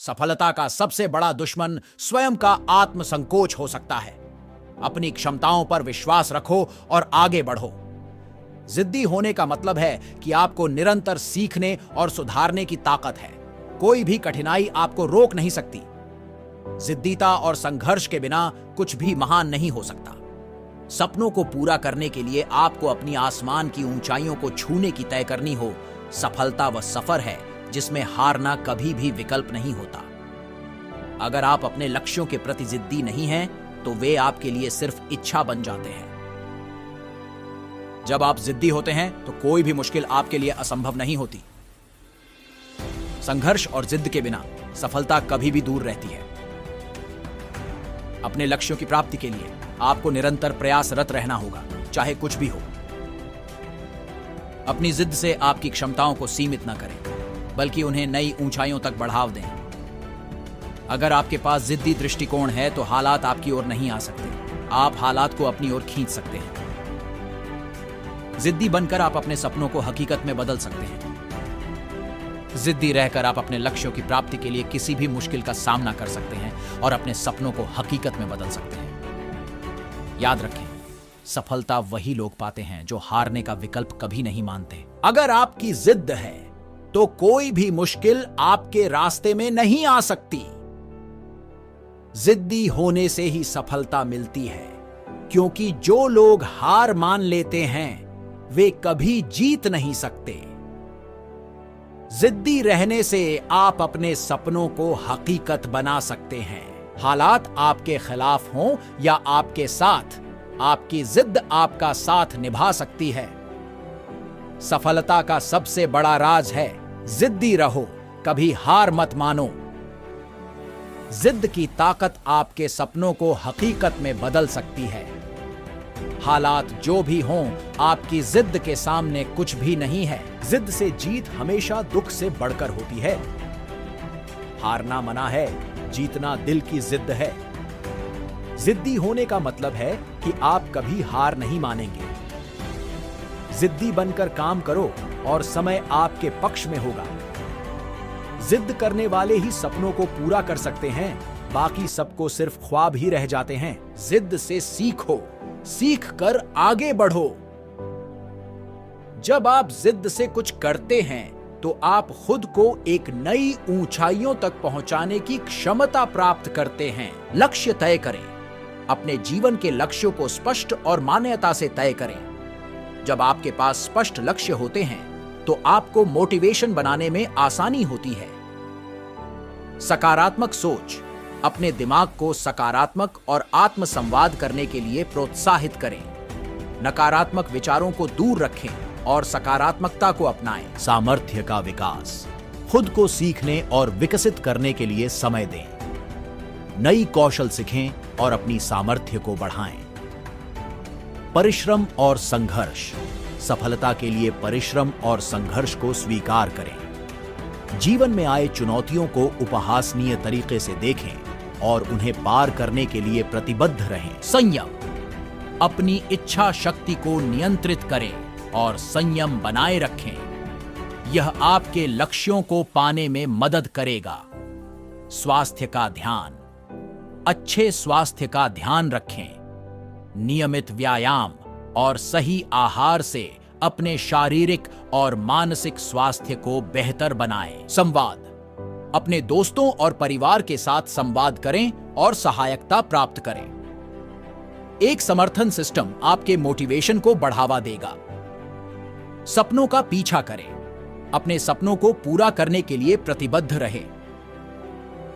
सफलता का सबसे बड़ा दुश्मन स्वयं का आत्मसंकोच हो सकता है। अपनी क्षमताओं पर विश्वास रखो और आगे बढ़ो। जिद्दी होने का मतलब है कि आपको निरंतर सीखने और सुधारने की ताकत है। कोई भी कठिनाई आपको रोक नहीं सकती। जिद्दीता और संघर्ष के बिना कुछ भी महान नहीं हो सकता। सपनों को पूरा करने के लिए आपको अपनी आसमान की ऊंचाइयों को छूने की तय करनी हो। सफलता वह सफर है जिसमें हारना कभी भी विकल्प नहीं होता। अगर आप अपने लक्ष्यों के प्रति जिद्दी नहीं हैं, तो वे आपके लिए सिर्फ इच्छा बन जाते हैं। जब आप जिद्दी होते हैं तो कोई भी मुश्किल आपके लिए असंभव नहीं होती। संघर्ष और जिद के बिना सफलता कभी भी दूर रहती है। अपने लक्ष्यों की प्राप्ति के लिए आपको निरंतर प्रयासरत रहना होगा, चाहे कुछ भी हो। अपनी जिद से आपकी क्षमताओं को सीमित न करें, बल्कि उन्हें नई ऊंचाइयों तक बढ़ावा दें। अगर आपके पास जिद्दी दृष्टिकोण है तो हालात आपकी ओर नहीं आ सकते। आप हालात को अपनी ओर खींच सकते हैं। जिद्दी बनकर आप अपने सपनों को हकीकत में बदल सकते हैं। जिद्दी रहकर आप अपने लक्ष्यों की प्राप्ति के लिए किसी भी मुश्किल का सामना कर सकते हैं और अपने सपनों को हकीकत में बदल सकते हैं। याद रखें, सफलता वही लोग पाते हैं जो हारने का विकल्प कभी नहीं मानते। अगर आपकी जिद है तो कोई भी मुश्किल आपके रास्ते में नहीं आ सकती। जिद्दी होने से ही सफलता मिलती है, क्योंकि जो लोग हार मान लेते हैं वे कभी जीत नहीं सकते। जिद्दी रहने से आप अपने सपनों को हकीकत बना सकते हैं। हालात आपके खिलाफ हों या आपके साथ, आपकी जिद आपका साथ निभा सकती है। सफलता का सबसे बड़ा राज है जिद्दी रहो, कभी हार मत मानो। जिद की ताकत आपके सपनों को हकीकत में बदल सकती है। हालात जो भी हों, आपकी जिद के सामने कुछ भी नहीं है। जिद से जीत हमेशा दुख से बढ़कर होती है। हारना मना है, जीतना दिल की जिद है। जिद्दी होने का मतलब है कि आप कभी हार नहीं मानेंगे। जिद्दी बनकर काम करो और समय आपके पक्ष में होगा। जिद करने वाले ही सपनों को पूरा कर सकते हैं, बाकी सबको सिर्फ ख्वाब ही रह जाते हैं। जिद से सीखो, सीख कर आगे बढ़ो। जब आप जिद से कुछ करते हैं तो आप खुद को एक नई ऊंचाइयों तक पहुंचाने की क्षमता प्राप्त करते हैं। लक्ष्य तय करें। अपने जीवन के लक्ष्यों को स्पष्ट और मान्यता से तय करें। जब आपके पास स्पष्ट लक्ष्य होते हैं तो आपको मोटिवेशन बनाने में आसानी होती है। सकारात्मक सोच। अपने दिमाग को सकारात्मक और आत्मसंवाद करने के लिए प्रोत्साहित करें। नकारात्मक विचारों को दूर रखें और सकारात्मकता को अपनाएं। सामर्थ्य का विकास। खुद को सीखने और विकसित करने के लिए समय दें। नई कौशल सीखें और अपनी सामर्थ्य को बढ़ाएं। परिश्रम और संघर्ष। सफलता के लिए परिश्रम और संघर्ष को स्वीकार करें। जीवन में आए चुनौतियों को उपहासनीय तरीके से देखें और उन्हें पार करने के लिए प्रतिबद्ध रहें। संयम। अपनी इच्छा शक्ति को नियंत्रित करें और संयम बनाए रखें। यह आपके लक्ष्यों को पाने में मदद करेगा। स्वास्थ्य का ध्यान। अच्छे स्वास्थ्य का ध्यान रखें। नियमित व्यायाम और सही आहार से अपने शारीरिक और मानसिक स्वास्थ्य को बेहतर बनाएं। संवाद। अपने दोस्तों और परिवार के साथ संवाद करें और सहायता प्राप्त करें। एक समर्थन सिस्टम आपके मोटिवेशन को बढ़ावा देगा। सपनों का पीछा करें। अपने सपनों को पूरा करने के लिए प्रतिबद्ध रहें।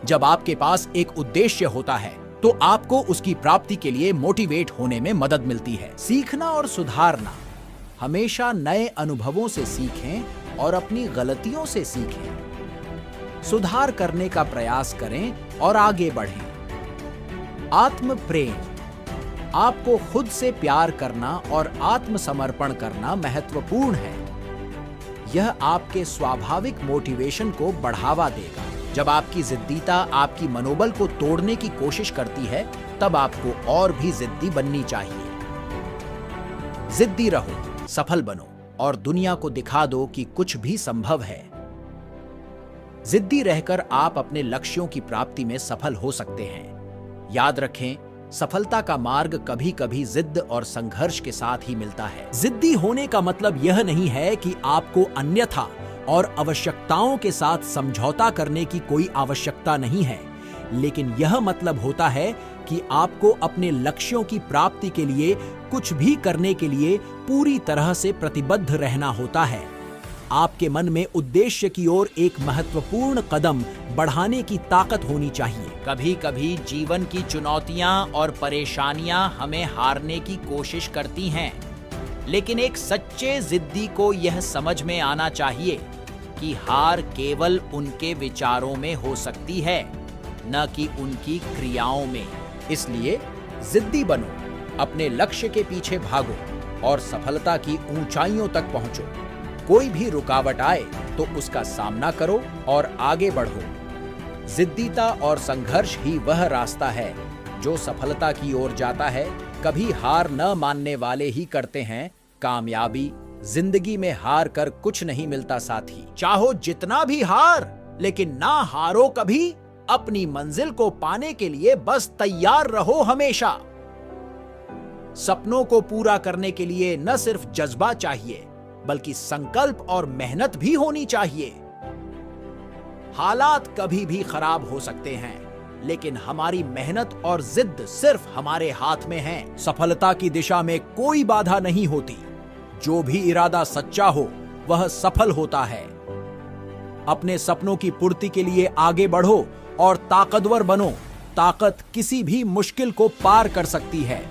जब आपके पास एक उद्देश्य होता है तो आपको उसकी प्राप्ति के लिए मोटिवेट होने में मदद मिलती है। सीखना और सुधारना। हमेशा नए अनुभवों से सीखें और अपनी गलतियों से सीखें। सुधार करने का प्रयास करें और आगे बढ़ें। आत्म प्रेम। आपको खुद से प्यार करना और आत्मसमर्पण करना महत्वपूर्ण है। यह आपके स्वाभाविक मोटिवेशन को बढ़ावा देगा। जब आपकी जिद्दीता आपकी मनोबल को तोड़ने की कोशिश करती है, तब आपको और भी जिद्दी बननी चाहिए। जिद्दी रहो, सफल बनो और दुनिया को दिखा दो कि कुछ भी संभव है। जिद्दी रहकर आप अपने लक्ष्यों की प्राप्ति में सफल हो सकते हैं। याद रखें, सफलता का मार्ग कभी कभी जिद्द और संघर्ष के साथ ही मिलता है। जिद्दी होने का मतलब यह नहीं है कि आपको अन्यथा और आवश्यकताओं के साथ समझौता करने की कोई आवश्यकता नहीं है, लेकिन यह मतलब होता है कि आपको अपने लक्ष्यों की प्राप्ति के लिए कुछ भी करने के लिए पूरी तरह से प्रतिबद्ध रहना होता है। आपके मन में उद्देश्य की ओर एक महत्वपूर्ण कदम बढ़ाने की ताकत होनी चाहिए। कभी कभी जीवन की चुनौतियां और परेशानियां हमें हारने की कोशिश करती हैं, लेकिन एक सच्चे जिद्दी को यह समझ में आना चाहिए कि हार केवल उनके विचारों में हो सकती है, न कि उनकी क्रियाओं में। इसलिए जिद्दी बनो, अपने लक्ष्य के पीछे भागो और सफलता की ऊंचाइयों तक पहुंचो। कोई भी रुकावट आए तो उसका सामना करो और आगे बढ़ो। जिद्दीता और संघर्ष ही वह रास्ता है जो सफलता की ओर जाता है। कभी हार न मानने वाले ही करते हैं कामयाबी। जिंदगी में हार कर कुछ नहीं मिलता साथी। चाहो जितना भी हार, लेकिन ना हारो कभी। अपनी मंजिल को पाने के लिए बस तैयार रहो हमेशा। सपनों को पूरा करने के लिए न सिर्फ जज्बा चाहिए, बल्कि संकल्प और मेहनत भी होनी चाहिए। हालात कभी भी खराब हो सकते हैं, लेकिन हमारी मेहनत और जिद सिर्फ हमारे हाथ में है। सफलता की दिशा में कोई बाधा नहीं होती। जो भी इरादा सच्चा हो, वह सफल होता है। अपने सपनों की पूर्ति के लिए आगे बढ़ो और ताकतवर बनो। ताकत किसी भी मुश्किल को पार कर सकती है।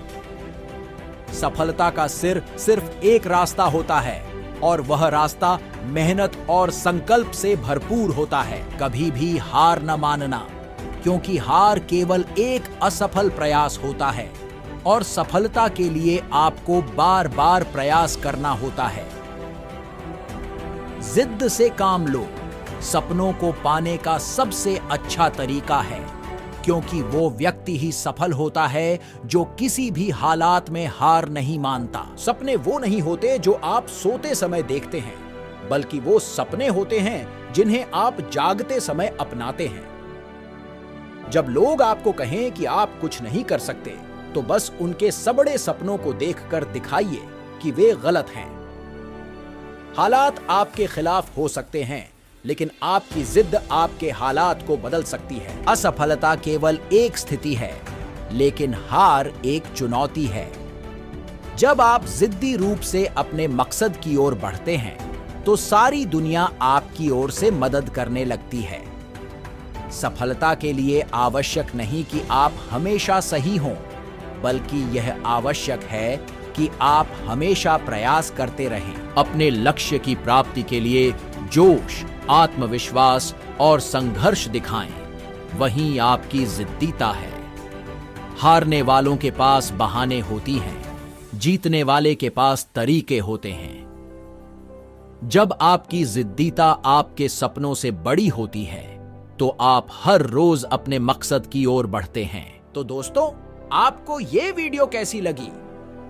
सफलता का सिर्फ एक रास्ता होता है, और वह रास्ता मेहनत और संकल्प से भरपूर होता है। कभी भी हार न मानना, क्योंकि हार केवल एक असफल प्रयास होता है और सफलता के लिए आपको बार बार प्रयास करना होता है। जिद्द से काम लो। सपनों को पाने का सबसे अच्छा तरीका है, क्योंकि वो व्यक्ति ही सफल होता है जो किसी भी हालात में हार नहीं मानता। सपने वो नहीं होते जो आप सोते समय देखते हैं, बल्कि वो सपने होते हैं जिन्हें आप जागते समय अपनाते हैं। जब लोग आपको कहें कि आप कुछ नहीं कर सकते, तो बस उनके सबड़े सपनों को देखकर दिखाइए कि वे गलत हैं। हालात आपके खिलाफ हो सकते हैं, लेकिन आपकी जिद आपके हालात को बदल सकती है। असफलता केवल एक स्थिति है, लेकिन हार एक चुनौती है। जब आप जिद्दी रूप से अपने मकसद की ओर बढ़ते हैं, तो सारी दुनिया आपकी ओर से मदद करने लगती है। सफलता के लिए आवश्यक नहीं कि आप हमेशा सही हों, बल्कि यह आवश्यक है कि आप हमेशा प्रयास करते रहें। अपने लक्ष्य की प्राप्ति के लिए जोश, आत्मविश्वास और संघर्ष दिखाएं। वहीं आपकी जिद्दीता है। हारने वालों के पास बहाने होती हैं, जीतने वाले के पास तरीके होते हैं। जब आपकी जिद्दीता आपके सपनों से बड़ी होती है, तो आप हर रोज अपने मकसद की ओर बढ़ते हैं। तो दोस्तों, आपको ये वीडियो कैसी लगी?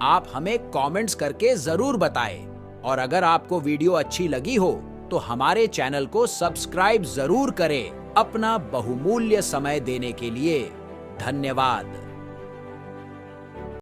आप हमें कमेंट्स करके जरूर बताएं। और अगर आपको वीडियो अच्छी लगी हो, तो हमारे चैनल को सब्सक्राइब जरूर करें। अपना बहुमूल्य समय देने के लिए धन्यवाद।